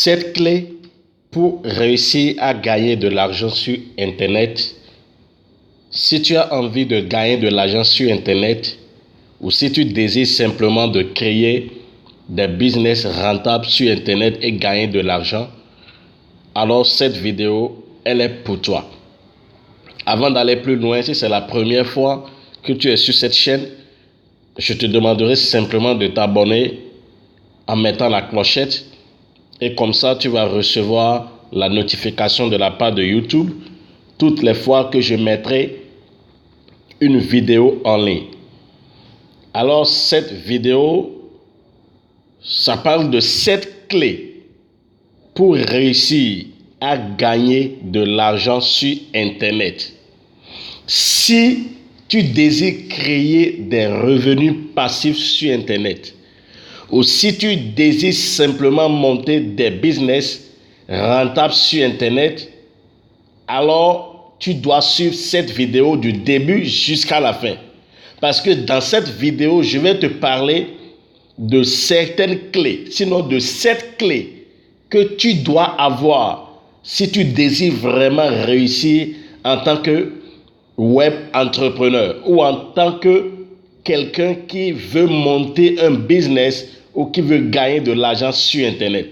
Cette clé pour réussir à gagner de l'argent sur Internet, si tu as envie de gagner de l'argent sur Internet ou si tu désires simplement de créer des business rentables sur Internet et gagner de l'argent, alors cette vidéo, elle est pour toi. Avant d'aller plus loin, si c'est la première fois que tu es sur cette chaîne, je te demanderai simplement de t'abonner en mettant la clochette et comme ça tu vas recevoir la notification de la part de YouTube toutes les fois que je mettrai une vidéo en ligne. Alors cette vidéo, ça parle de 7 clés pour réussir à gagner de l'argent sur Internet. Si tu désires créer des revenus passifs sur Internet, ou si tu désires simplement monter des business rentables sur Internet, alors tu dois suivre cette vidéo du début jusqu'à la fin. Parce que dans cette vidéo, je vais te parler de certaines clés, sinon de 7 clés que tu dois avoir si tu désires vraiment réussir en tant que web entrepreneur ou en tant que quelqu'un qui veut monter un business ou qui veut gagner de l'argent sur Internet.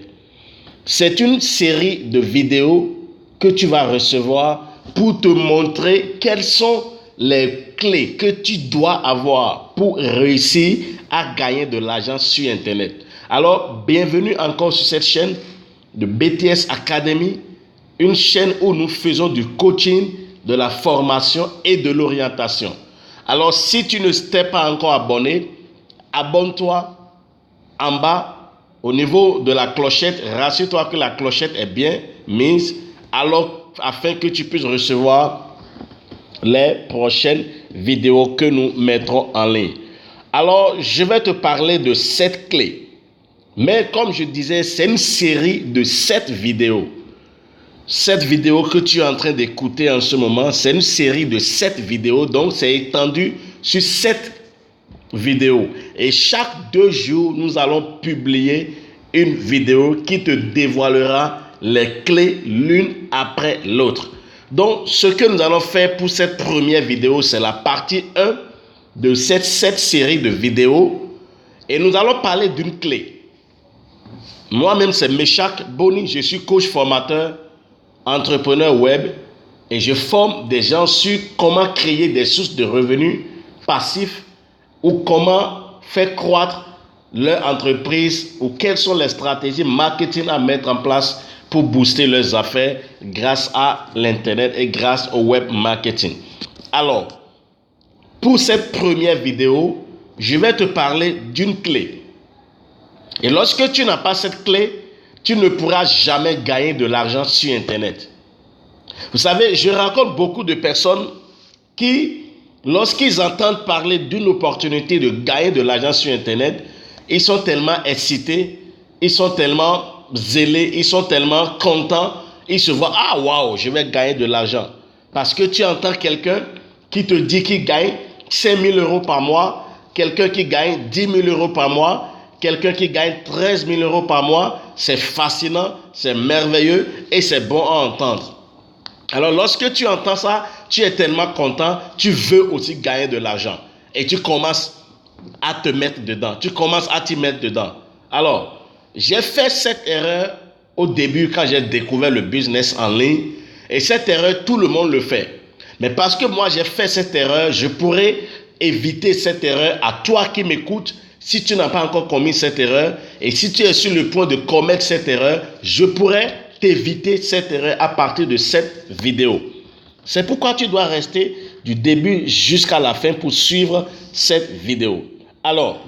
C'est une série de vidéos que tu vas recevoir pour te montrer quelles sont les clés que tu dois avoir pour réussir à gagner de l'argent sur Internet. Alors, bienvenue encore sur cette chaîne de BTS Academy, une chaîne où nous faisons du coaching, de la formation et de l'orientation. Alors, si tu ne t'es pas encore abonné, abonne-toi en bas au niveau de la clochette. Rassure-toi que la clochette est bien mise alors afin que tu puisses recevoir les prochaines vidéos que nous mettrons en ligne. Alors, je vais te parler de 7 clés. Mais comme je disais, c'est une série de 7 vidéos. Cette vidéo que tu es en train d'écouter en ce moment, c'est une série de 7 vidéos. Donc, c'est étendu sur 7 vidéos. Et chaque 2 jours, nous allons publier une vidéo qui te dévoilera les clés l'une après l'autre. Donc, ce que nous allons faire pour cette première vidéo, c'est la partie 1 de cette série de vidéos. Et nous allons parler d'une clé. Moi-même, c'est Meshak Boni. Je suis coach formateur, entrepreneur web. Et je forme des gens sur comment créer des sources de revenus passifs ou comment faire croître leur entreprise ou quelles sont les stratégies marketing à mettre en place pour booster leurs affaires grâce à l'Internet et grâce au web marketing. Alors, pour cette première vidéo, je vais te parler d'une clé. Et lorsque tu n'as pas cette clé, tu ne pourras jamais gagner de l'argent sur Internet. Vous savez, je rencontre beaucoup de personnes qui, lorsqu'ils entendent parler d'une opportunité de gagner de l'argent sur Internet, ils sont tellement excités, ils sont tellement zélés, ils sont tellement contents, ils se voient, ah waouh, je vais gagner de l'argent. Parce que tu entends quelqu'un qui te dit qu'il gagne 5 000 euros par mois, quelqu'un qui gagne 10 000 euros par mois, quelqu'un qui gagne 13 000 euros par mois, c'est fascinant, c'est merveilleux et c'est bon à entendre. Alors lorsque tu entends ça, tu es tellement content, tu veux aussi gagner de l'argent. Et tu commences à te mettre dedans, tu commences à t'y mettre dedans. Alors, j'ai fait cette erreur au début quand j'ai découvert le business en ligne. Et cette erreur, tout le monde le fait. Mais parce que moi j'ai fait cette erreur, je pourrais éviter cette erreur à toi qui m'écoutes. Si tu n'as pas encore commis cette erreur et si tu es sur le point de commettre cette erreur, je pourrais t'éviter cette erreur à partir de cette vidéo. C'est pourquoi tu dois rester du début jusqu'à la fin pour suivre cette vidéo. Alors,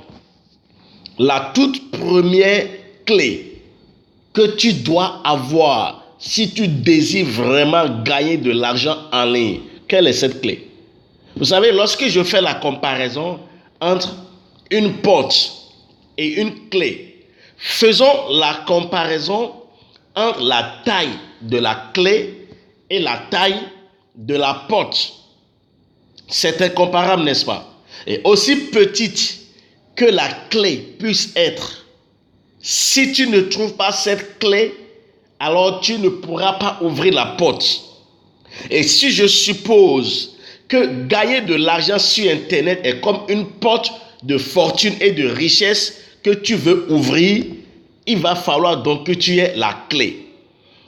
la toute première clé que tu dois avoir si tu désires vraiment gagner de l'argent en ligne, quelle est cette clé? Vous savez, lorsque je fais la comparaison entre une porte et une clé, faisons la comparaison entre la taille de la clé et la taille de la porte. C'est incomparable, n'est-ce pas? Et aussi petite que la clé puisse être, si tu ne trouves pas cette clé alors tu ne pourras pas ouvrir la porte. Et si je suppose que gagner de l'argent sur Internet est comme une porte de fortune et de richesse que tu veux ouvrir, il va falloir donc que tu aies la clé.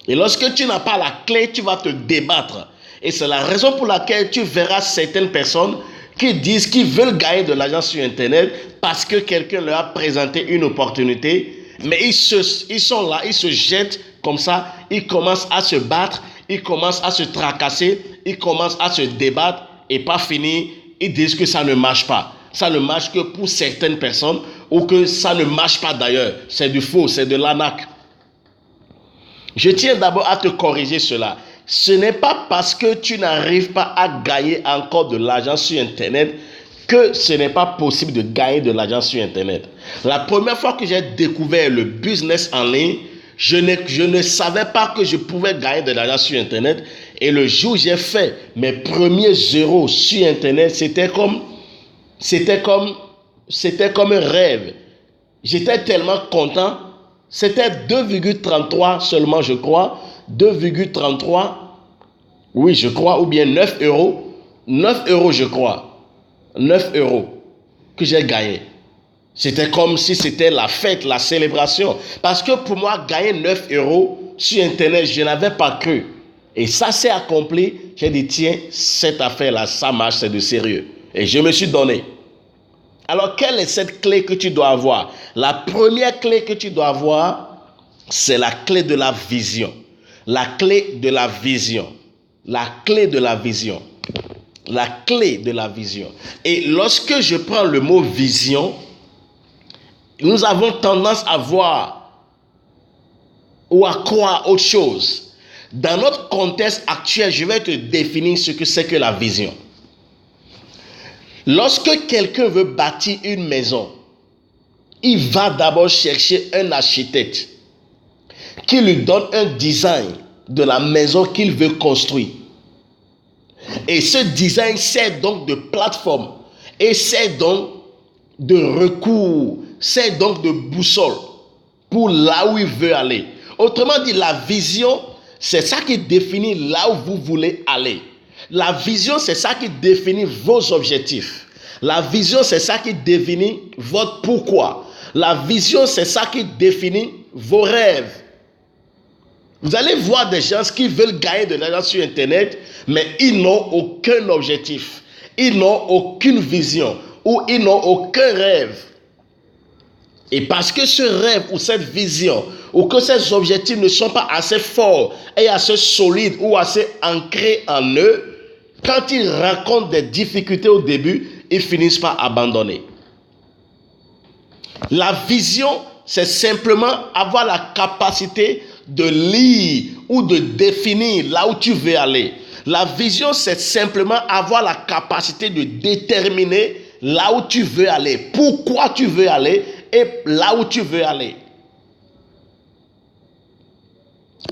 Et lorsque tu n'as pas la clé, tu vas te débattre. Et c'est la raison pour laquelle tu verras certaines personnes qui disent qu'ils veulent gagner de l'argent sur Internet parce que quelqu'un leur a présenté une opportunité, mais ils sont là, ils se jettent comme ça, ils commencent à se battre, ils commencent à se tracasser, ils commencent à se débattre et pas fini, ils disent que ça ne marche pas. Ça ne marche que pour certaines personnes ou que ça ne marche pas d'ailleurs. C'est du faux, c'est de l'arnaque. Je tiens d'abord à te corriger cela. Ce n'est pas parce que tu n'arrives pas à gagner encore de l'argent sur Internet que ce n'est pas possible de gagner de l'argent sur Internet. La première fois que j'ai découvert le business en ligne, je ne savais pas que je pouvais gagner de l'argent sur Internet. Et le jour où j'ai fait mes premiers euros sur Internet, c'était comme un rêve. J'étais tellement content. C'était 2,33 seulement, je crois. 2,33, oui, je crois, ou bien 9 euros. 9 euros, je crois. 9 euros que j'ai gagné. C'était comme si c'était la fête, la célébration. Parce que pour moi, gagner 9 euros sur Internet, je n'avais pas cru. Et ça s'est accompli. J'ai dit, tiens, cette affaire-là, ça marche, c'est de sérieux. Et je me suis donné. Alors, quelle est cette clé que tu dois avoir? La première clé que tu dois avoir, c'est la clé de la vision. La clé de la vision. La clé de la vision. La clé de la vision. Et lorsque je prends le mot vision, nous avons tendance à voir ou à croire autre chose. Dans notre contexte actuel, je vais te définir ce que c'est que la vision. Lorsque quelqu'un veut bâtir une maison, il va d'abord chercher un architecte qui lui donne un design de la maison qu'il veut construire. Et ce design sert donc de plateforme et sert donc de recours, sert donc de boussole pour là où il veut aller. Autrement dit, la vision, c'est ça qui définit là où vous voulez aller. La vision, c'est ça qui définit vos objectifs. La vision, c'est ça qui définit votre pourquoi. La vision, c'est ça qui définit vos rêves. Vous allez voir des gens qui veulent gagner de l'argent sur Internet, mais ils n'ont aucun objectif. Ils n'ont aucune vision ou ils n'ont aucun rêve. Et parce que ce rêve ou cette vision ou que ces objectifs ne sont pas assez forts et assez solides ou assez ancrés en eux, quand ils rencontrent des difficultés au début, ils finissent par abandonner. La vision, c'est simplement avoir la capacité de lire ou de définir là où tu veux aller. La vision, c'est simplement avoir la capacité de déterminer là où tu veux aller, pourquoi tu veux aller et là où tu veux aller.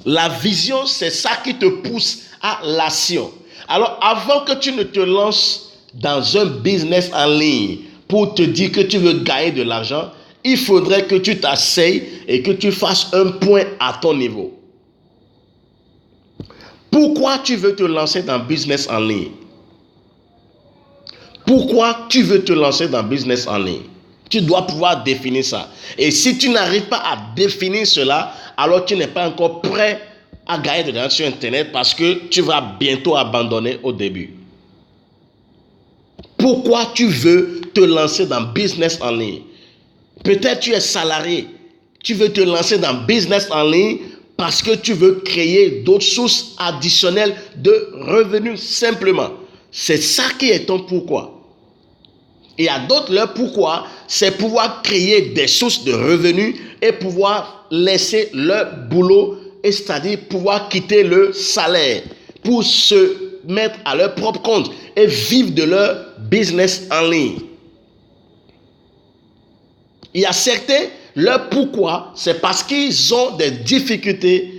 La vision, c'est ça qui te pousse à l'action. Alors, avant que tu ne te lances dans un business en ligne pour te dire que tu veux gagner de l'argent, il faudrait que tu t'asseyes et que tu fasses un point à ton niveau. Pourquoi tu veux te lancer dans le business en ligne? Pourquoi tu veux te lancer dans le business en ligne? Tu dois pouvoir définir ça. Et si tu n'arrives pas à définir cela, alors tu n'es pas encore prêt à gagner de l'argent sur Internet parce que tu vas bientôt abandonner au début. Pourquoi tu veux te lancer dans le business en ligne? Peut-être tu es salarié. Tu veux te lancer dans le business en ligne parce que tu veux créer d'autres sources additionnelles de revenus simplement. C'est ça qui est ton pourquoi. Il y a d'autres, leur pourquoi, c'est pouvoir créer des sources de revenus et pouvoir laisser leur boulot, et c'est-à-dire pouvoir quitter le salaire pour se mettre à leur propre compte et vivre de leur business en ligne. Il y a certains, leur pourquoi, c'est parce qu'ils ont des difficultés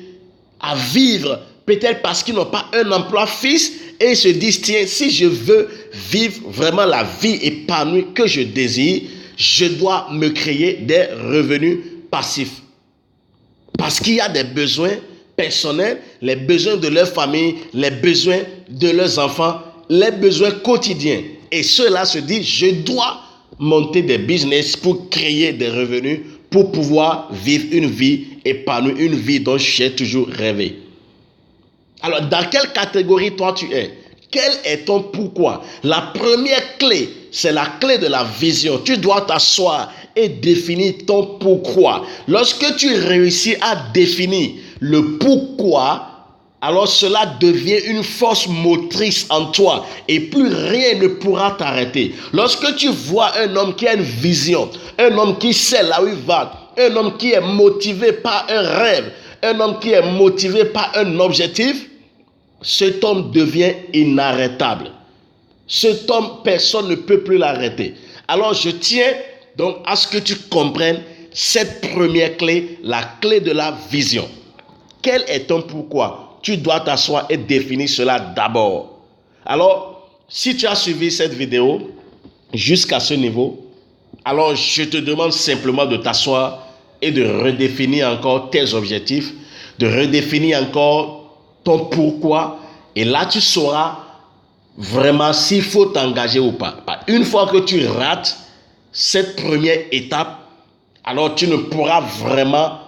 à vivre, peut-être parce qu'ils n'ont pas un emploi fixe et ils se disent, tiens, si je veux vivre vraiment la vie épanouie que je désire, je dois me créer des revenus passifs. Parce qu'il y a des besoins personnels, les besoins de leur famille, les besoins de leurs enfants, les besoins quotidiens. Et ceux-là se disent, je dois monter des business pour créer des revenus, pour pouvoir vivre une vie épanouie, une vie dont j'ai toujours rêvé. Alors, dans quelle catégorie toi tu es? Quel est ton pourquoi? La première clé, c'est la clé de la vision. Tu dois t'asseoir et définir ton pourquoi. Lorsque tu réussis à définir le pourquoi, alors cela devient une force motrice en toi et plus rien ne pourra t'arrêter. Lorsque tu vois un homme qui a une vision, un homme qui sait là où il va, un homme qui est motivé par un rêve, un homme qui est motivé par un objectif, cet homme devient inarrêtable. Cet homme, personne ne peut plus l'arrêter. Alors je tiens donc à ce que tu comprennes cette première clé, la clé de la vision. Quel est ton pourquoi? Tu dois t'asseoir et définir cela d'abord. Alors, si tu as suivi cette vidéo jusqu'à ce niveau, alors je te demande simplement de t'asseoir et de redéfinir encore tes objectifs, de redéfinir encore ton pourquoi, et là tu sauras vraiment s'il faut t'engager ou pas. Une fois que tu rates cette première étape, alors tu ne pourras vraiment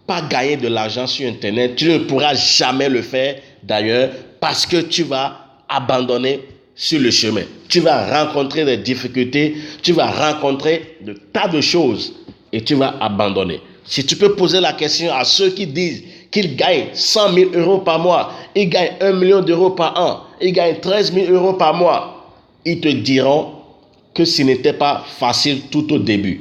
pas gagner de l'argent sur Internet. Tu ne pourras jamais le faire d'ailleurs parce que tu vas abandonner sur le chemin. Tu vas rencontrer des difficultés, tu vas rencontrer de tas de choses et tu vas abandonner. Si tu peux poser la question à ceux qui disent qu'ils gagnent 100 000 euros par mois, ils gagnent 1 million d'euros par an, ils gagnent 13 000 euros par mois, ils te diront que ce n'était pas facile tout au début.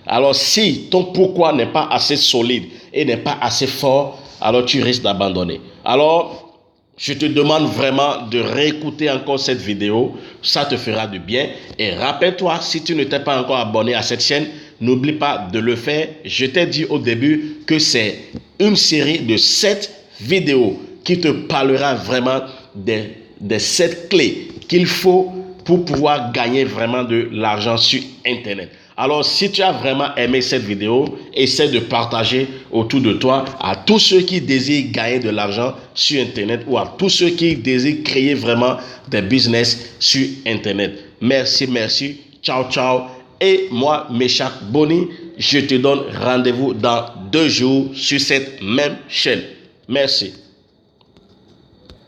Alors si ton pourquoi n'est pas assez solide et n'est pas assez fort, alors tu risques d'abandonner. Alors, je te demande vraiment de réécouter encore cette vidéo, ça te fera du bien. Et rappelle-toi, si tu ne t'es pas encore abonné à cette chaîne, n'oublie pas de le faire. Je t'ai dit au début que c'est une série de 7 vidéos qui te parlera vraiment des 7 clés qu'il faut pour pouvoir gagner vraiment de l'argent sur Internet. Alors, si tu as vraiment aimé cette vidéo, essaie de partager autour de toi à tous ceux qui désirent gagner de l'argent sur Internet ou à tous ceux qui désirent créer vraiment des business sur Internet. Merci, merci. Ciao, ciao. Et moi, Meshach Boni, je te donne rendez-vous dans 2 jours sur cette même chaîne. Merci.